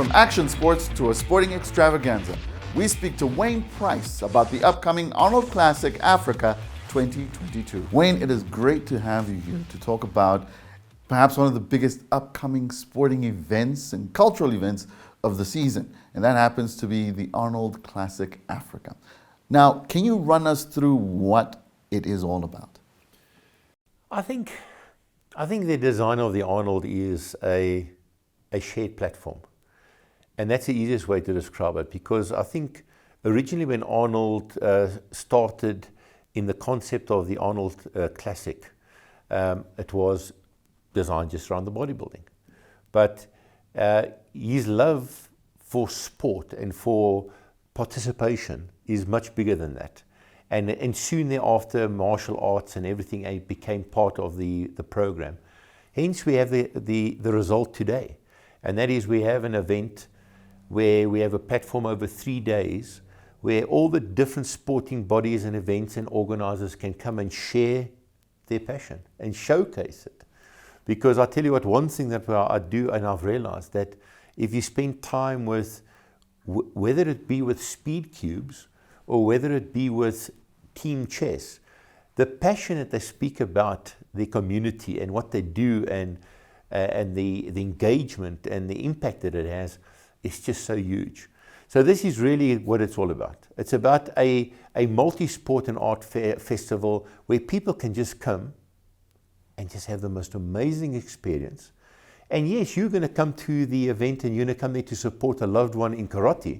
From action sports to a sporting extravaganza, we speak to Wayne Price about the upcoming Arnold Classic Africa 2022. Wayne, it is great to have you here to talk about perhaps one of the biggest upcoming sporting events and cultural events of the season, and that happens to be the Arnold Classic Africa. Now, can you run us through what it is all about? I think the design of the Arnold is a shared platform. And that's the easiest way to describe it, because I think originally when Arnold started in the concept of the Arnold Classic, it was designed just around the bodybuilding. But his love for sport and for participation is much bigger than that. And soon thereafter, martial arts and everything became part of the program. Hence, we have the result today. And that is, we have an event where we have a platform over 3 days where all the different sporting bodies and events and organizers can come and share their passion and showcase it. Because I tell you what, one thing that I do, and I've realized that if you spend time with, whether it be with speed cubes or whether it be with team chess, the passion that they speak about the community and what they do and the engagement and the impact that it has is just so huge. So this is really what it's all about. It's about a multi-sport and art festival where people can just come and just have the most amazing experience. And yes, you're going to come to the event and you're going to come there to support a loved one in karate,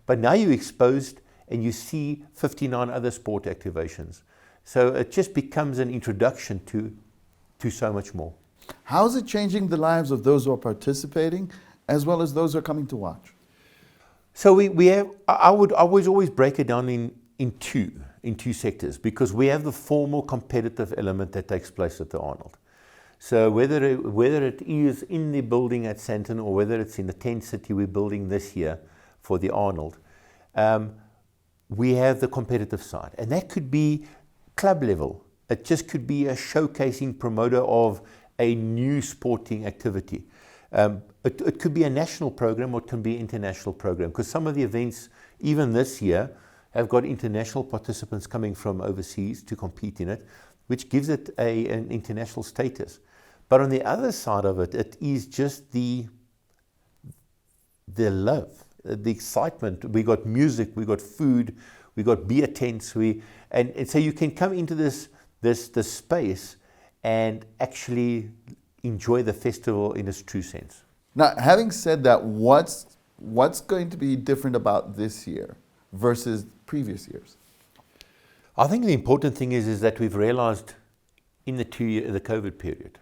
but now you're exposed and you see 59 other sport activations. So it just becomes an introduction to so much more. How is it changing the lives of those who are participating as well as those who are coming to watch? So we have, I would always break it down in two sectors, because we have the formal competitive element that takes place at the Arnold. So whether it is in the building at Sandton or whether it's in the tent city we're building this year for the Arnold, we have the competitive side. And that could be club level. It just could be a showcasing promoter of a new sporting activity. It could be a national program or it can be an international program, because some of the events, even this year, have got international participants coming from overseas to compete in it, which gives it an international status. But on the other side of it, it is just the love, the excitement. We got music, we got food, we got beer tents, and so you can come into this space and actually enjoy the festival in its true sense. Now, having said that, what's going to be different about this year versus previous years? I think the important thing is that we've realized in the COVID period,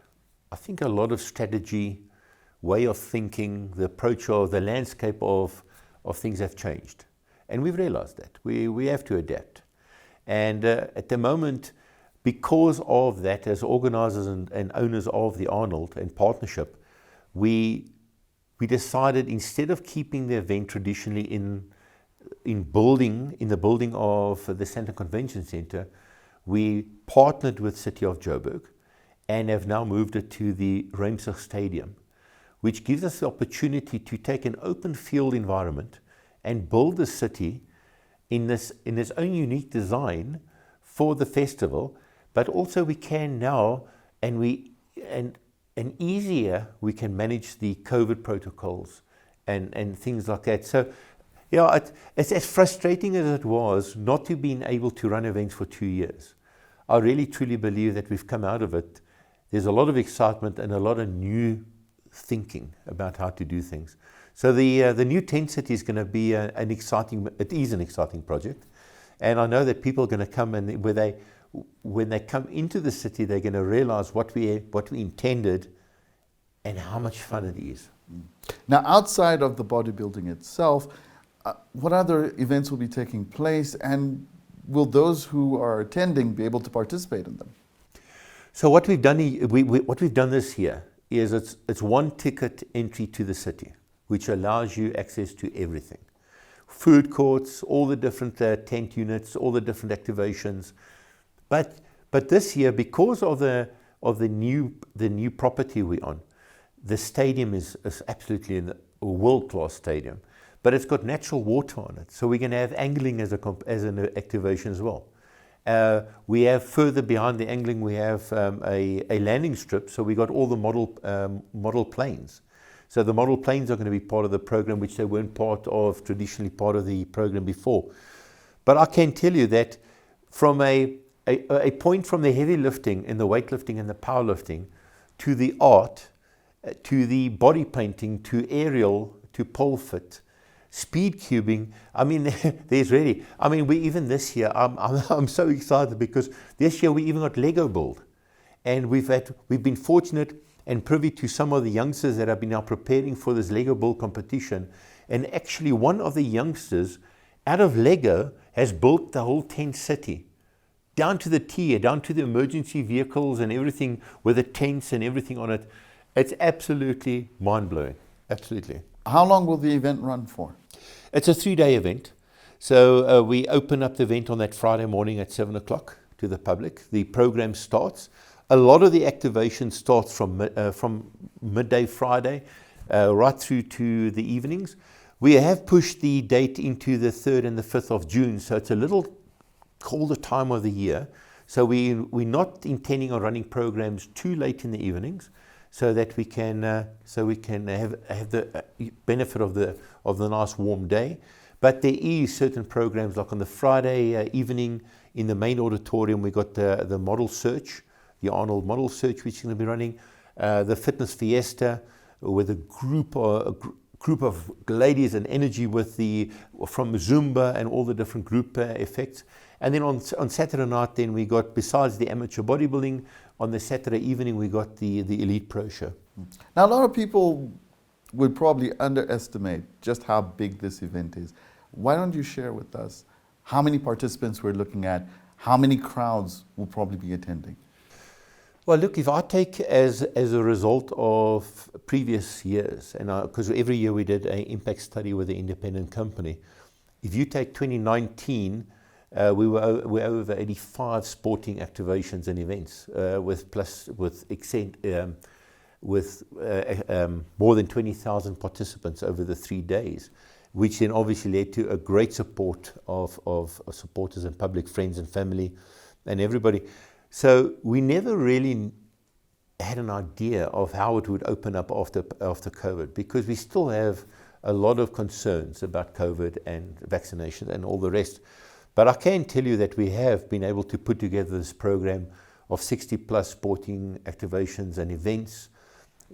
I think a lot of strategy, way of thinking, the approach of the landscape of things have changed. And we've realized that. We have to adapt. And at the moment, because of that, as organizers and owners of the Arnold and partnership, we decided, instead of keeping the event traditionally in the building of the Sandton Convention Center, we partnered with City of Joburg and have now moved it to the Ruimsig Stadium, which gives us the opportunity to take an open field environment and build the city in its own unique design for the festival. But also we can now, and easier, we can manage the COVID protocols and things like that. So, yeah, it's as frustrating as it was not to be able to run events for 2 years. I really truly believe that we've come out of it. There's a lot of excitement and a lot of new thinking about how to do things. So the new tent city is going to be an exciting project, and I know that people are going to come, and when they come into the city, they're going to realize what we intended and how much fun it is. Now, outside of the bodybuilding itself, what other events will be taking place, and will those who are attending be able to participate in them? So what we've done, what we've done this year is it's one ticket entry to the city, which allows you access to everything. Food courts, all the different tent units, all the different activations. But this year, because of the new property we're on, the stadium is absolutely world-class stadium, but it's got natural water on it. So we're going to have angling as an activation as well. We have further behind the angling, we have a landing strip. So we got all the model planes. So the model planes are going to be part of the program, which they weren't traditionally part of the program before. But I can tell you that from a point from the heavy lifting and the weightlifting and the powerlifting to the art, to the body painting, to aerial, to pole fit, speed cubing. I mean, there's really, I mean, we even this year, I'm so excited because this year we even got Lego build. And we've been fortunate and privy to some of the youngsters that have been now preparing for this Lego build competition. And actually one of the youngsters out of Lego has built the whole tent city, down to the tier, down to the emergency vehicles and everything with the tents and everything on it. It's absolutely mind-blowing, absolutely. How long will the event run for? It's a 3-day event. So we open up the event on that Friday morning at 7 o'clock to the public. The program starts. A lot of the activation starts from midday Friday right through to the evenings. We have pushed the date into the 3rd and the 5th of June, so it's a little colder time of the year. So we're not intending on running programs too late in the evenings, so that we can have the benefit of the nice warm day. But there is certain programs, like on the Friday evening in the main auditorium, we got the model search, the Arnold model search, which is going to be running, the fitness fiesta with a group of ladies and energy from Zumba and all the different group effects. And then on Saturday night, then we got, besides the amateur bodybuilding, on the Saturday evening we got the Elite Pro Show. Now a lot of people would probably underestimate just how big this event is. Why don't you share with us how many participants we're looking at, how many crowds will probably be attending? Well, look, if I take as a result of previous years, and because every year we did an impact study with an independent company, if you take 2019, we were over 85 sporting activations and events, with more than 20,000 participants over the 3 days, which then obviously led to a great support of supporters and public, friends and family and everybody. So we never really had an idea of how it would open up after COVID, because we still have a lot of concerns about COVID and vaccinations and all the rest. But I can tell you that we have been able to put together this program of 60 plus sporting activations and events,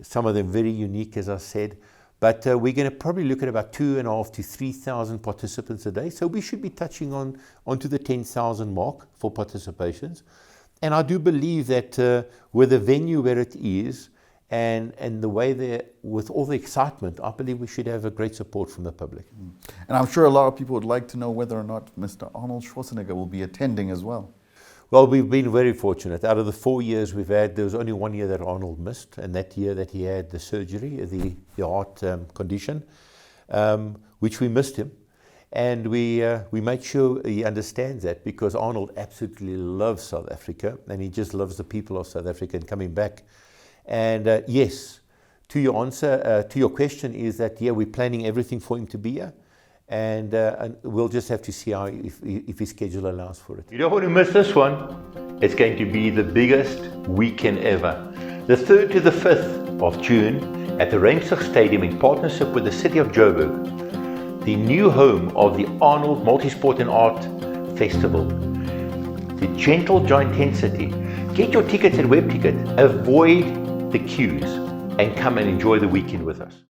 some of them very unique, as I said. But we're going to probably look at about 2,500 to 3,000 participants a day. So we should be touching onto the 10,000 mark for participations. And I do believe that with the venue where it is and the way with all the excitement, I believe we should have a great support from the public. And I'm sure a lot of people would like to know whether or not Mr. Arnold Schwarzenegger will be attending as well. Well, we've been very fortunate. Out of the 4 years we've had, there was only 1 year that Arnold missed, and that year that he had the surgery, the heart condition, which we missed him. And we made sure he understands that, because Arnold absolutely loves South Africa, and he just loves the people of South Africa and coming back. And yes, to your question is that, yeah, we're planning everything for him to be here. And we'll just have to see if his schedule allows for it. You don't want to miss this one. It's going to be the biggest weekend ever. The 3rd to the 5th of June at the Reinsig Stadium in partnership with the City of Joburg, the new home of the Arnold Multisport and Art Festival, the Gentle Giant Tent City. Get your tickets at WebTicket, avoid the queues, and come and enjoy the weekend with us.